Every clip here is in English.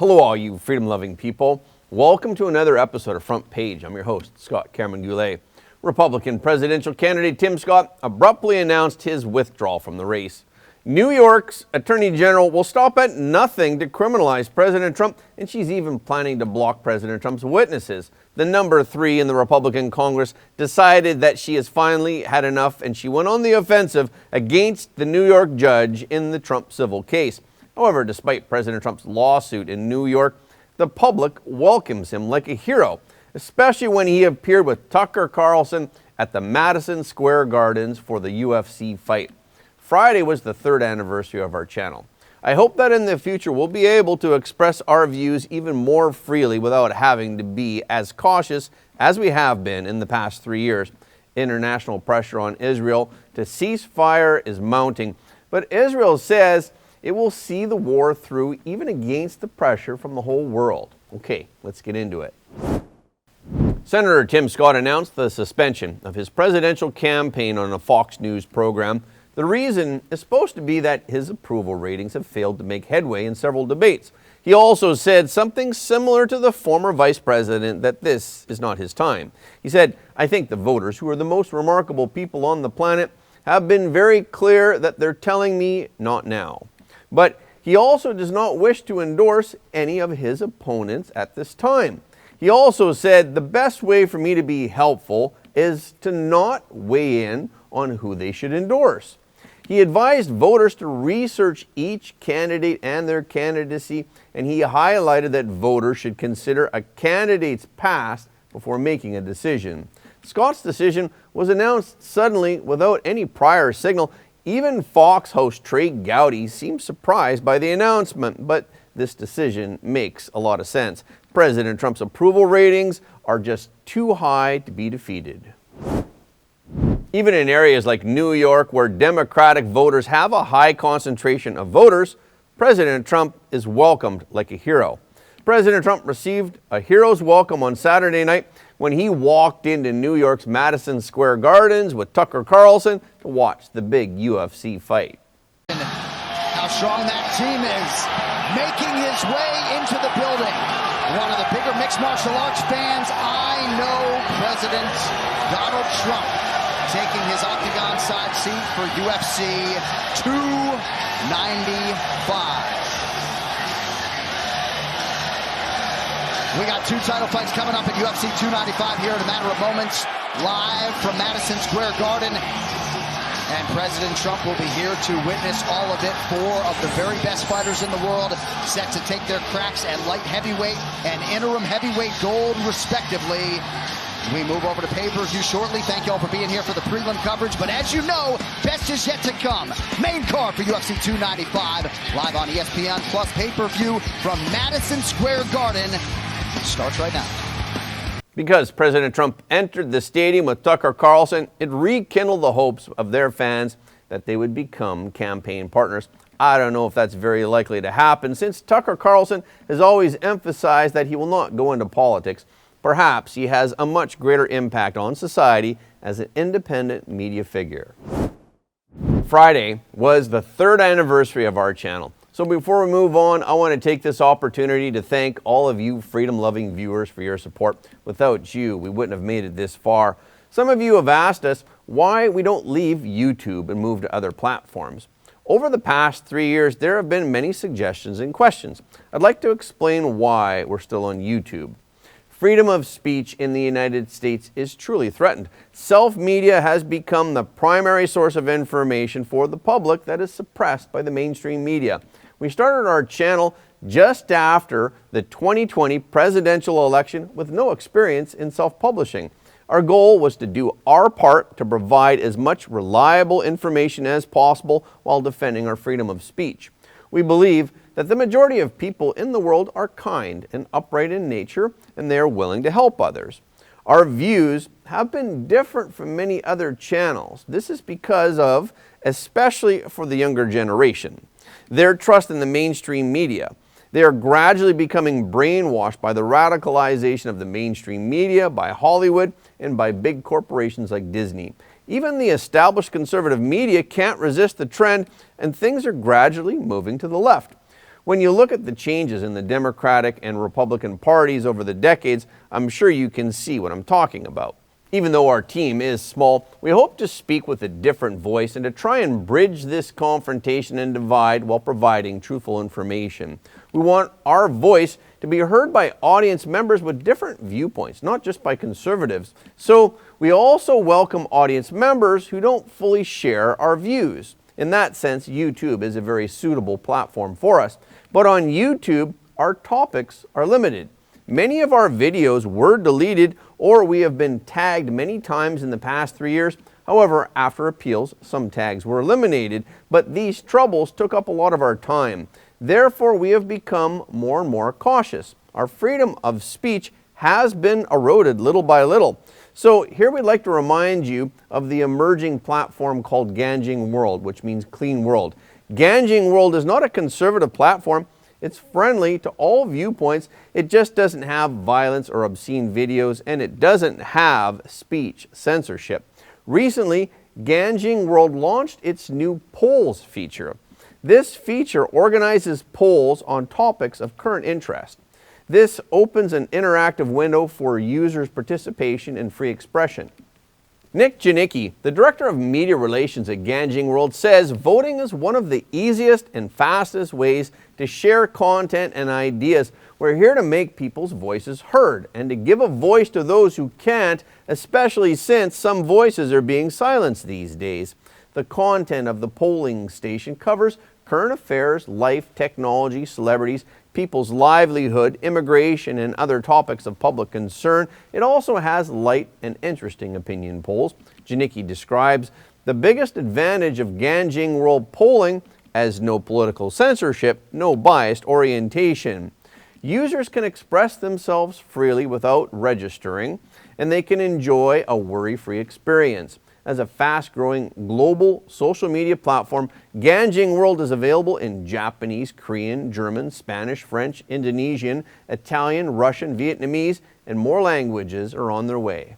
Hello, all you freedom-loving people. Welcome to another episode of Front Page. I'm your host, Scott Cameron Goulet. Republican presidential candidate Tim Scott abruptly announced his withdrawal from the race. New York's Attorney General will stop at nothing to criminalize President Trump, and she's even planning to block President Trump's witnesses. The number 3 in the Republican Congress decided that she has finally had enough, and she went on the offensive against the New York judge in the Trump civil case. However, despite President Trump's lawsuit in New York, the public welcomes him like a hero, especially when he appeared with Tucker Carlson at the Madison Square Gardens for the UFC fight. Friday was the 3rd anniversary of our channel. I hope that in the future we'll be able to express our views even more freely without having to be as cautious as we have been in the past 3 years. International pressure on Israel to cease fire is mounting, but Israel says it will see the war through even against the pressure from the whole world. Okay, let's get into it. Senator Tim Scott announced the suspension of his presidential campaign on a Fox News program. The reason is supposed to be that his approval ratings have failed to make headway in several debates. He also said something similar to the former vice president, that this is not his time. He said, "I think the voters, who are the most remarkable people on the planet, have been very clear that they're telling me not now." But he also does not wish to endorse any of his opponents at this time. He also said, "The best way for me to be helpful is to not weigh in on who they should endorse." He advised voters to research each candidate and their candidacy, and he highlighted that voters should consider a candidate's past before making a decision. Scott's decision was announced suddenly without any prior signal. Even Fox host Trey Gowdy seemed surprised by the announcement, but this decision makes a lot of sense. President Trump's approval ratings are just too high to be defeated. Even in areas like New York, where Democratic voters have a high concentration of voters, President Trump is welcomed like a hero. President Trump received a hero's welcome on Saturday night when he walked into New York's Madison Square Gardens with Tucker Carlson to watch the big UFC fight. How strong that team is, making his way into the building. One of the bigger mixed martial arts fans I know, President Donald Trump, taking his octagon side seat for UFC 295. We got 2 title fights coming up at UFC 295 here in a matter of moments, live from Madison Square Garden. And President Trump will be here to witness all of it. 4 of the very best fighters in the world set to take their cracks at light heavyweight and interim heavyweight gold, respectively. We move over to pay-per-view shortly. Thank you all for being here for the prelim coverage. But as you know, best is yet to come. Main card for UFC 295, live on ESPN Plus pay-per-view from Madison Square Garden. Starts right now. Because President Trump entered the stadium with Tucker Carlson, it rekindled the hopes of their fans that they would become campaign partners. I don't know if that's very likely to happen, since Tucker Carlson has always emphasized that he will not go into politics. Perhaps he has a much greater impact on society as an independent media figure. Friday was the 3rd anniversary of our channel. So before we move on, I want to take this opportunity to thank all of you freedom-loving viewers for your support. Without you, we wouldn't have made it this far. Some of you have asked us why we don't leave YouTube and move to other platforms. Over the past 3 years, there have been many suggestions and questions. I'd like to explain why we're still on YouTube. Freedom of speech in the United States is truly threatened. Self-media has become the primary source of information for the public that is suppressed by the mainstream media. We started our channel just after the 2020 presidential election with no experience in self-publishing. Our goal was to do our part to provide as much reliable information as possible while defending our freedom of speech. We believe that the majority of people in the world are kind and upright in nature, and they are willing to help others. Our views have been different from many other channels. This is because of, especially for the younger generation, their trust in the mainstream media. They are gradually becoming brainwashed by the radicalization of the mainstream media, by Hollywood, and by big corporations like Disney. Even the established conservative media can't resist the trend, and things are gradually moving to the left. When you look at the changes in the Democratic and Republican parties over the decades, I'm sure you can see what I'm talking about. Even though our team is small, we hope to speak with a different voice and to try and bridge this confrontation and divide while providing truthful information. We want our voice to be heard by audience members with different viewpoints, not just by conservatives. So we also welcome audience members who don't fully share our views. In that sense, YouTube is a very suitable platform for us. But on YouTube, our topics are limited. Many of our videos were deleted or we have been tagged many times in the past 3 years. However, after appeals, some tags were eliminated, but these troubles took up a lot of our time. Therefore, we have become more and more cautious. Our freedom of speech has been eroded little by little. So here we'd like to remind you of the emerging platform called Ganjing World, which means clean world. Ganjing World is not a conservative platform. It's friendly to all viewpoints. It just doesn't have violence or obscene videos, and it doesn't have speech censorship. Recently, Ganjing World launched its new polls feature. This feature organizes polls on topics of current interest. This opens an interactive window for users' participation and free expression. Nick Janicki, the Director of Media Relations at Ganjing World, says voting is one of the easiest and fastest ways to share content and ideas. We're here to make people's voices heard and to give a voice to those who can't, especially since some voices are being silenced these days. The content of the polling station covers current affairs, life, technology, celebrities, people's livelihood, immigration, and other topics of public concern. It also has light and interesting opinion polls. Janicki describes the biggest advantage of Ganjing World polling as no political censorship, no biased orientation. Users can express themselves freely without registering, and they can enjoy a worry-free experience. As a fast-growing global social media platform, Ganjing World is available in Japanese, Korean, German, Spanish, French, Indonesian, Italian, Russian, Vietnamese, and more languages are on their way.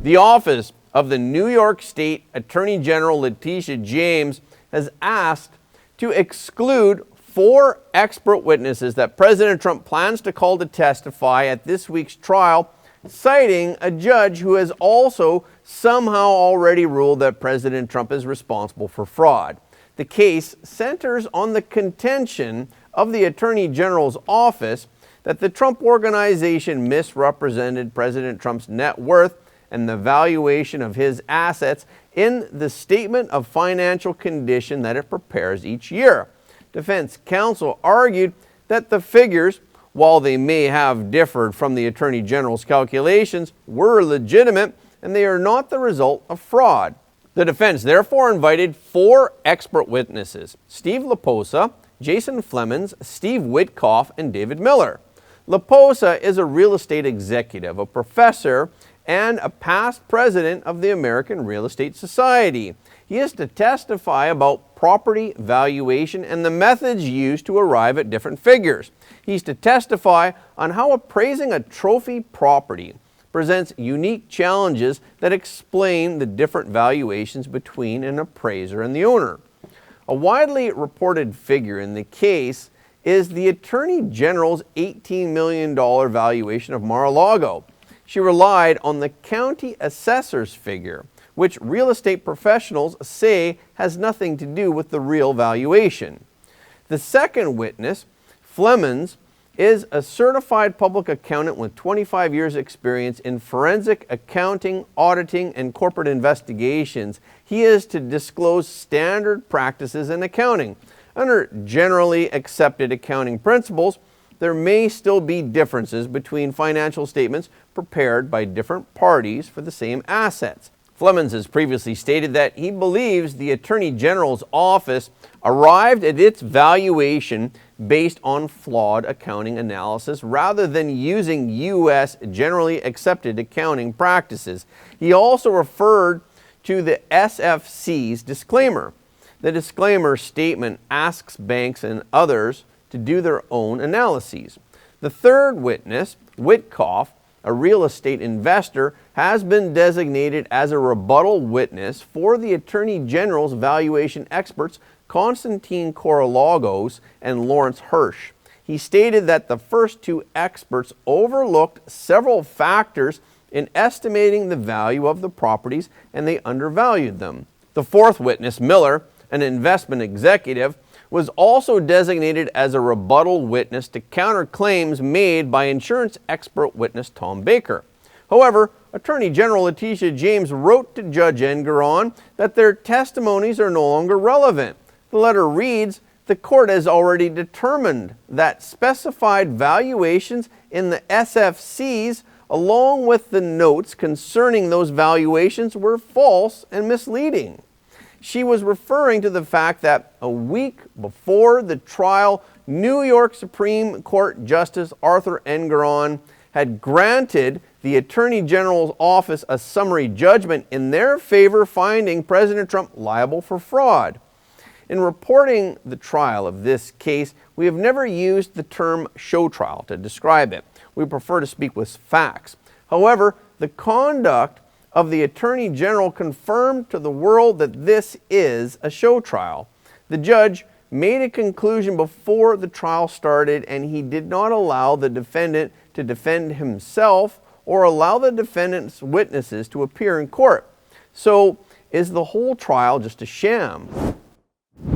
The office of the New York State Attorney General Letitia James has asked to exclude 4 expert witnesses that President Trump plans to call to testify at this week's trial, citing a judge who has also somehow already ruled that President Trump is responsible for fraud. The case centers on the contention of the Attorney General's office that the Trump Organization misrepresented President Trump's net worth and the valuation of his assets in the Statement of Financial Condition that it prepares each year. Defense counsel argued that the figures, while they may have differed from the Attorney General's calculations, were legitimate and they are not the result of fraud. The defense therefore invited 4 expert witnesses: Steve Laposa, Jason Flemons, Steve Witkoff, and David Miller. Laposa is a real estate executive, a professor, and a past president of the American Real Estate Society. He is to testify about property valuation and the methods used to arrive at different figures. He's to testify on how appraising a trophy property presents unique challenges that explain the different valuations between an appraiser and the owner. A widely reported figure in the case is the Attorney General's $18 million valuation of Mar-a-Lago. She relied on the county assessor's figure, which real estate professionals say has nothing to do with the real valuation. The second witness, Flemons, is a certified public accountant with 25 years experience in forensic accounting, auditing, and corporate investigations. He is to disclose standard practices in accounting. Under generally accepted accounting principles, there may still be differences between financial statements prepared by different parties for the same assets. Flemons has previously stated that he believes the Attorney General's office arrived at its valuation based on flawed accounting analysis rather than using U.S. generally accepted accounting practices. He also referred to the SFC's disclaimer. The disclaimer statement asks banks and others to do their own analyses. The third witness, Witkoff, a real estate investor, has been designated as a rebuttal witness for the Attorney General's valuation experts Konstantin Korologos and Lawrence Hirsch. He stated that the first two experts overlooked several factors in estimating the value of the properties, and they undervalued them. The fourth witness, Miller, an investment executive, was also designated as a rebuttal witness to counter claims made by insurance expert witness Tom Baker. However, Attorney General Letitia James wrote to Judge Engoron that their testimonies are no longer relevant. The letter reads, "The court has already determined that specified valuations in the SFCs, along with the notes concerning those valuations, were false and misleading." She was referring to the fact that a week before the trial, New York Supreme Court Justice Arthur Engoron had granted the Attorney General's office a summary judgment in their favor, finding President Trump liable for fraud. In reporting the trial of this case, we have never used the term show trial to describe it. We prefer to speak with facts. However, the conduct of the Attorney General confirmed to the world that this is a show trial. The judge made a conclusion before the trial started, and he did not allow the defendant to defend himself or allow the defendant's witnesses to appear in court. So, is the whole trial just a sham?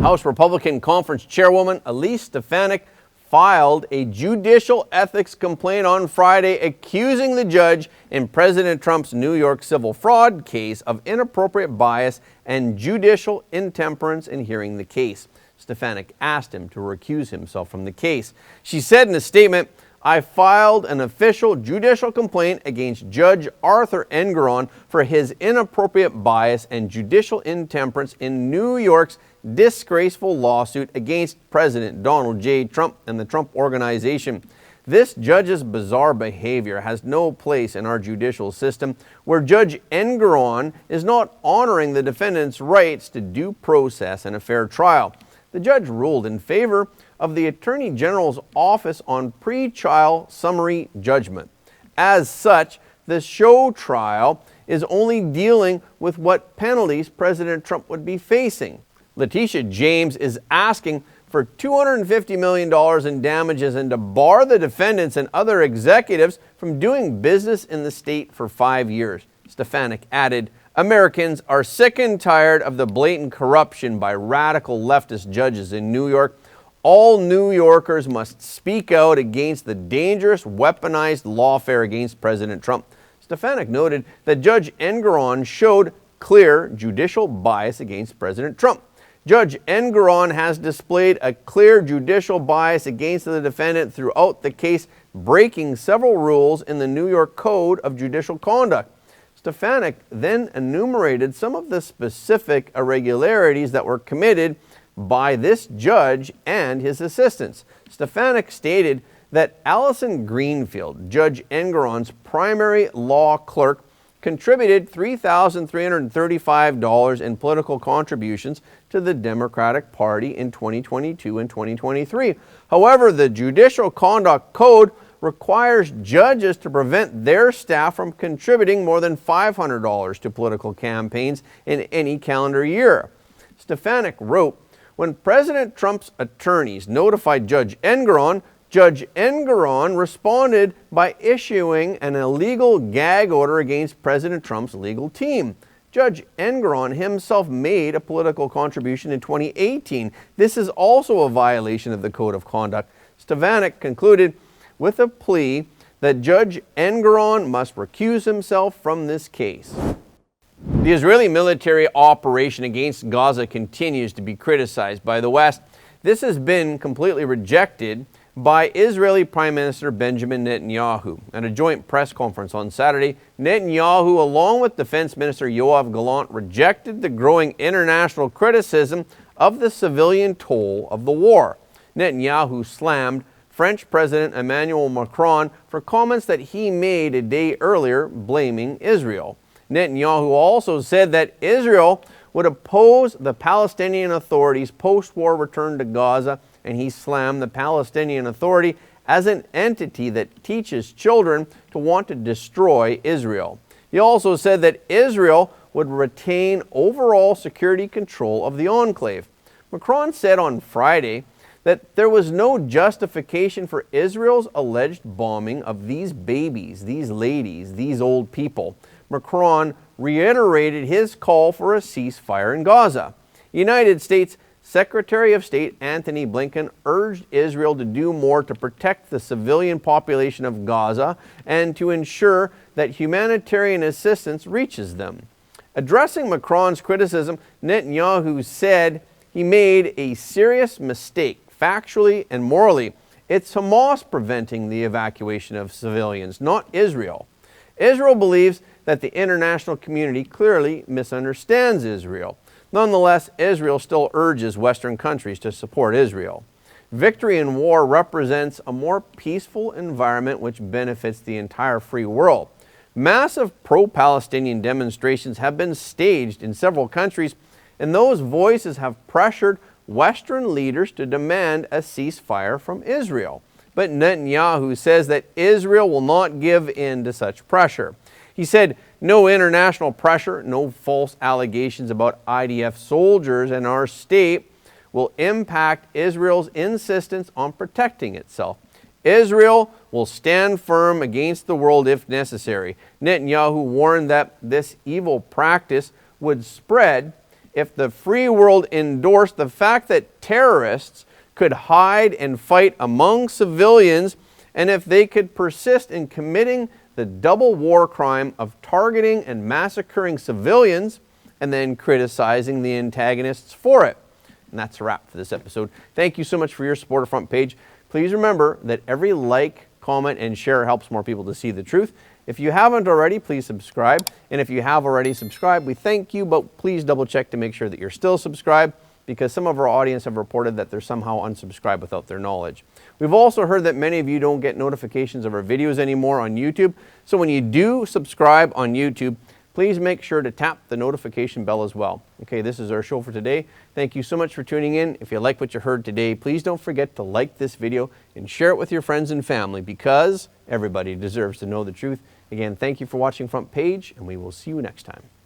House Republican Conference Chairwoman Elise Stefanik filed a judicial ethics complaint on Friday accusing the judge in President Trump's New York civil fraud case of inappropriate bias and judicial intemperance in hearing the case. Stefanik asked him to recuse himself from the case. She said in a statement, "I filed an official judicial complaint against Judge Arthur Engoron for his inappropriate bias and judicial intemperance in New York's disgraceful lawsuit against President Donald J. Trump and the Trump Organization. This judge's bizarre behavior has no place in our judicial system, where Judge Engoron is not honoring the defendant's rights to due process and a fair trial." The judge ruled in favor of the Attorney General's office on pre-trial summary judgment. As such, the show trial is only dealing with what penalties President Trump would be facing. Letitia James is asking for $250 million in damages and to bar the defendants and other executives from doing business in the state for 5 years. Stefanik added, "Americans are sick and tired of the blatant corruption by radical leftist judges in New York. All New Yorkers must speak out against the dangerous weaponized lawfare against President Trump." Stefanik noted that Judge Engoron showed clear judicial bias against President Trump. Judge Engoron has displayed a clear judicial bias against the defendant throughout the case, breaking several rules in the New York Code of Judicial Conduct. Stefanik then enumerated some of the specific irregularities that were committed by this judge and his assistants. Stefanik stated that Allison Greenfield, Judge Engoron's primary law clerk, contributed $3,335 in political contributions to the Democratic Party in 2022 and 2023. However, the Judicial Conduct Code requires judges to prevent their staff from contributing more than $500 to political campaigns in any calendar year. Stefanik wrote, "When President Trump's attorneys notified Judge Engoron responded by issuing an illegal gag order against President Trump's legal team. Judge Engoron himself made a political contribution in 2018. This is also a violation of the Code of Conduct." Stefanik concluded with a plea that Judge Engoron must recuse himself from this case. The Israeli military operation against Gaza continues to be criticized by the West. This has been completely rejected by Israeli Prime Minister Benjamin Netanyahu. At a joint press conference on Saturday, Netanyahu, along with Defense Minister Yoav Gallant, rejected the growing international criticism of the civilian toll of the war. Netanyahu slammed French President Emmanuel Macron for comments that he made a day earlier blaming Israel. Netanyahu also said that Israel would oppose the Palestinian Authority's post-war return to Gaza, and he slammed the Palestinian Authority as an entity that teaches children to want to destroy Israel. He also said that Israel would retain overall security control of the enclave. Macron said on Friday that there was no justification for Israel's alleged bombing of these babies, these ladies, these old people. Macron reiterated his call for a ceasefire in Gaza. United States Secretary of State Antony Blinken urged Israel to do more to protect the civilian population of Gaza and to ensure that humanitarian assistance reaches them. Addressing Macron's criticism, Netanyahu said he made a serious mistake, factually and morally. It's Hamas preventing the evacuation of civilians, not Israel. Israel believes that the international community clearly misunderstands Israel. Nonetheless, Israel still urges Western countries to support Israel. Victory in war represents a more peaceful environment which benefits the entire free world. Massive pro-Palestinian demonstrations have been staged in several countries, and those voices have pressured Western leaders to demand a ceasefire from Israel. But Netanyahu says that Israel will not give in to such pressure. He said, "No international pressure, no false allegations about IDF soldiers in our state will impact Israel's insistence on protecting itself. Israel will stand firm against the world if necessary." Netanyahu warned that this evil practice would spread if the free world endorsed the fact that terrorists could hide and fight among civilians, and if they could persist in committing the double war crime of targeting and massacring civilians and then criticizing the antagonists for it. And that's a wrap for this episode. Thank you so much for your support of Front Page. Please remember that every like, comment, and share helps more people to see the truth. If you haven't already, please subscribe. And if you have already subscribed, we thank you, but please double check to make sure that you're still subscribed, because some of our audience have reported that they're somehow unsubscribed without their knowledge. We've also heard that many of you don't get notifications of our videos anymore on YouTube. So when you do subscribe on YouTube, please make sure to tap the notification bell as well. Okay, this is our show for today. Thank you so much for tuning in. If you like what you heard today, please don't forget to like this video and share it with your friends and family, because everybody deserves to know the truth. Again, thank you for watching Front Page, and we will see you next time.